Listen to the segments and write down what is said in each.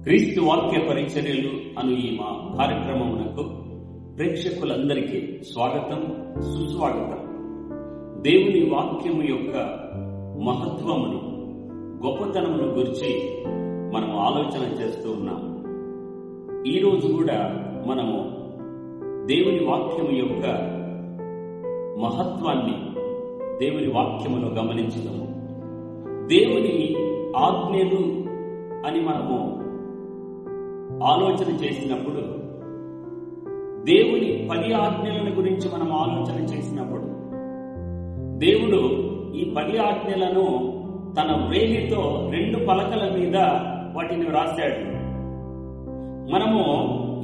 క్రీస్తు వాక్య పరిచర్యలు అను ఈ మా కార్యక్రమమునకు ప్రేక్షకులందరికీ స్వాగతం, సుస్వాగతం. దేవుని వాక్యము యొక్క మహత్వమును, గొప్పతనమును గురించి మనం ఆలోచన చేస్తూ ఉన్నాం. ఈరోజు కూడా మనము దేవుని వాక్యము యొక్క మహత్వాన్ని దేవుని వాక్యములో గమనించడము. దేవుని ఆజ్ఞలు అని మనము ఆలోచన చేసినప్పుడు, దేవుని 10 ఆజ్ఞలను గురించి మనం ఆలోచన చేసినప్పుడు, దేవుడు ఈ 10 ఆజ్ఞలను తన వ్రేలితో 2 పలకల మీద వాటిని వ్రాశాడు. మనము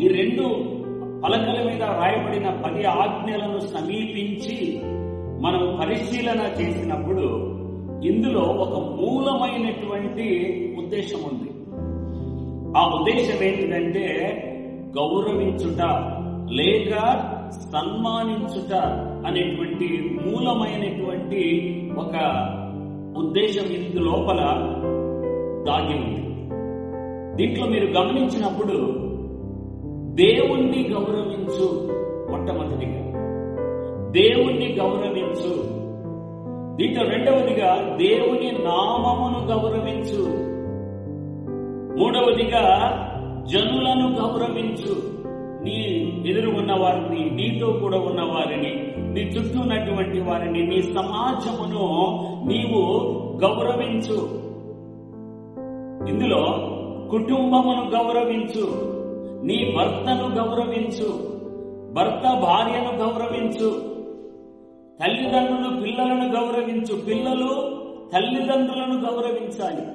ఈ 2 పలకల మీద రాయబడిన 10 ఆజ్ఞలను సమీపించి మనం పరిశీలన చేసినప్పుడు ఇందులో ఒక మూలమైనటువంటి ఉద్దేశం ఉంది. ఆ ఉద్దేశం ఏంటిదంటే గౌరవించుట లేక సన్మానించుట అనేటువంటి మూలమైనటువంటి ఒక ఉద్దేశం ఇందు లోపల దాగి ఉంది. దీంట్లో మీరు గమనించినప్పుడు దేవుణ్ణి గౌరవించు, మొట్టమొదటిగా దేవుణ్ణి గౌరవించు. దీంట్లో రెండవదిగా దేవుని నామమును గౌరవించు. మూడవదిగా జనులను గౌరవించు. నీ ఎదురు ఉన్న వారిని, నీతో కూడా ఉన్న వారిని, నీ చుట్టూ ఉన్నటువంటి వారిని, నీ సమాజమును నీవు గౌరవించు. ఇందులో కుటుంబమును గౌరవించు, నీ భర్తను గౌరవించు, భర్త భార్యను గౌరవించు, తల్లిదండ్రులు పిల్లలను గౌరవించు, పిల్లలు తల్లిదండ్రులను గౌరవించాలి.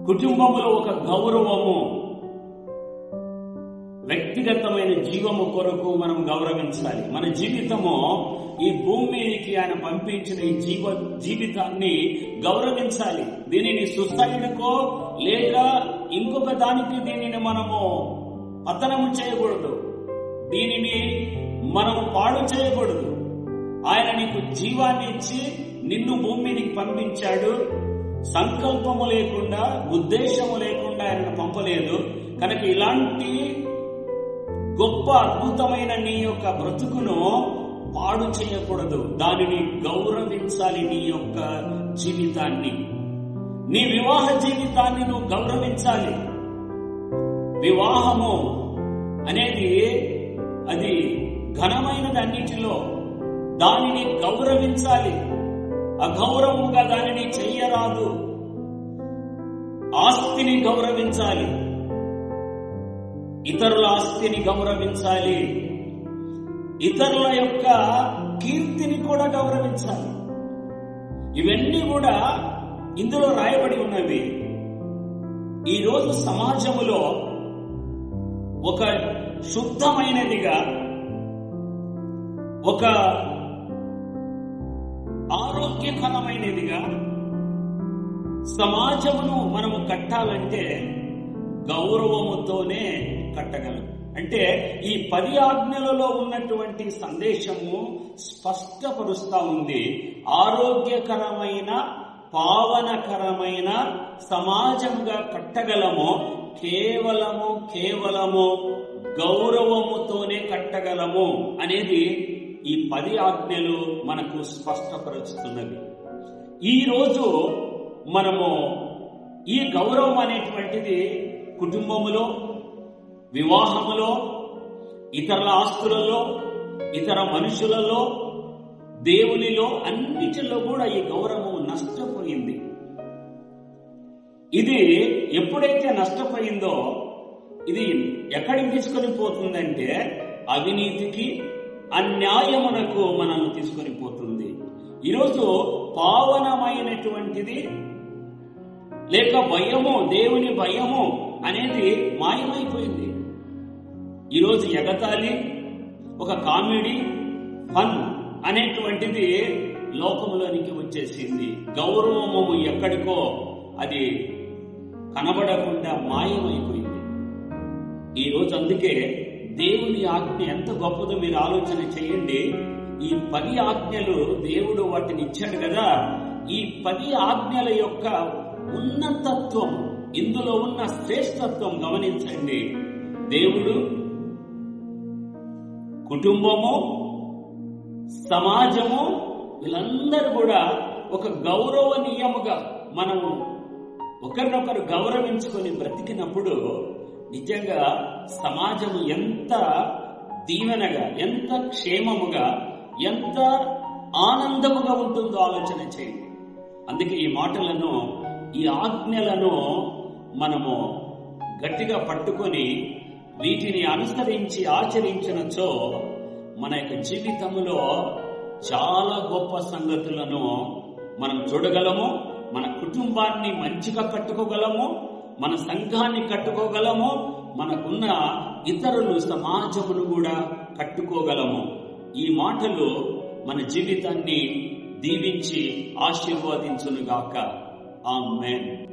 కుటుంబంలో ఒక గౌరవము, వ్యక్తిగతమైన జీవము కొరకు మనం గౌరవించాలి. మన జీవితము ఈ భూమికి ఆయన పంపించిన ఈ జీవితాన్ని గౌరవించాలి. దీనిని సొసైటీకో లేక ఇంకొక దానికి దీనిని మనము పతనము చేయకూడదు, దీనిని మనము పాడు చేయకూడదు. ఆయన నీకు జీవాన్ని ఇచ్చి నిన్ను భూమికి పంపించాడు. సంకల్పము లేకుండా, ఉద్దేశము లేకుండా ఆయన పంపలేదు. కనుక ఇలాంటి గొప్ప అద్భుతమైన నీ యొక్క బ్రతుకును పాడు చేయకూడదు. దానిని గౌరవించాలి. నీ యొక్క జీవితాన్ని, నీ వివాహ జీవితాన్ని నువ్వు గౌరవించాలి. వివాహము అనేది అది ఘనమైనది అన్నిటిలో. దానిని గౌరవించాలి. అగౌరవముగా దానిని చెయ్యరాదు. ఆస్తిని గౌరవించాలి, ఇతరుల ఆస్తిని గౌరవించాలి, ఇతరుల యొక్క కీర్తిని కూడా గౌరవించాలి. ఇవన్నీ కూడా ఇందులో రాయబడి ఉన్నవి. ఈరోజు సమాజములో ఒక శుద్ధమైనదిగా, ఒక ఆరోగ్యకరమైనదిగా సమాజమును మనము కట్టాలంటే గౌరవముతోనే కట్టగలం. అంటే ఈ 10 ఆజ్ఞలలో ఉన్నటువంటి సందేశము స్పష్టపరుస్తా ఉంది. ఆరోగ్యకరమైన, పావనకరమైన సమాజంగా కట్టగలము కేవలము గౌరవముతోనే కట్టగలము అనేది ఈ 10 ఆజ్ఞలు మనకు స్పష్టపరుస్తున్నవి. ఈరోజు మనము ఈ గౌరవం అనేటువంటిది కుటుంబములో, వివాహములో, ఇతరుల ఆస్తులలో, ఇతర మనుషులలో, దేవునిలో, అన్నిటిలో కూడా ఈ గౌరవం నష్టపోయింది. ఇది ఎప్పుడైతే నష్టపోయిందో ఇది ఎక్కడికి తీసుకొని పోతుందంటే అవినీతికి, అన్యాయమునకు మనల్ని తీసుకొని పోతుంది. ఈరోజు పావనమైనటువంటిది లేక భయము, దేవుని భయము అనేది మాయమైపోయింది. ఈరోజు ఎగతాళి, ఒక కామెడీ, ఫన్ అనేటువంటిది లోకములోనికి వచ్చేసింది. గౌరవము ఎక్కడికో అది కనబడకుండా మాయమైపోయింది. ఈరోజు అందుకే దేవుని ఆజ్ఞ ఎంత గొప్పదో మీరు ఆలోచన చేయండి. ఈ 10 ఆజ్ఞలు దేవుడు వాటిని ఇచ్చాడు కదా. ఈ 10 ఆజ్ఞల యొక్క ఉన్నతత్వం ఇందులో ఉన్న శ్రేష్టత్వం గమనించండి. దేవుడు, కుటుంబము, సమాజము, వీళ్ళందరూ కూడా ఒక గౌరవనీయముగా మనము ఒకరినొకరు గౌరవించుకొని బ్రతికినప్పుడు నిజంగా సమాజము ఎంత దీవెనగా, ఎంత క్షేమముగా, ఎంత ఆనందముగా ఉంటుందో ఆలోచన చేయండి. అందుకే ఈ మాటలను, ఈ ఆజ్ఞలను మనము గట్టిగా పట్టుకొని వీటిని అనుసరించి ఆచరించినచో మన యొక్క జీవితంలో చాలా గొప్ప సంగతులను మనం చూడగలము. మన కుటుంబాన్ని మంచిగా కట్టుకోగలము, మన సంఘాన్ని కట్టుకోగలము, మనకున్న ఇతరులు సమాజమును కూడా కట్టుకోగలము. ఈ మాటలు మన జీవితాన్ని దీవించి ఆశీర్వదించునుగాక. ఆమేన్.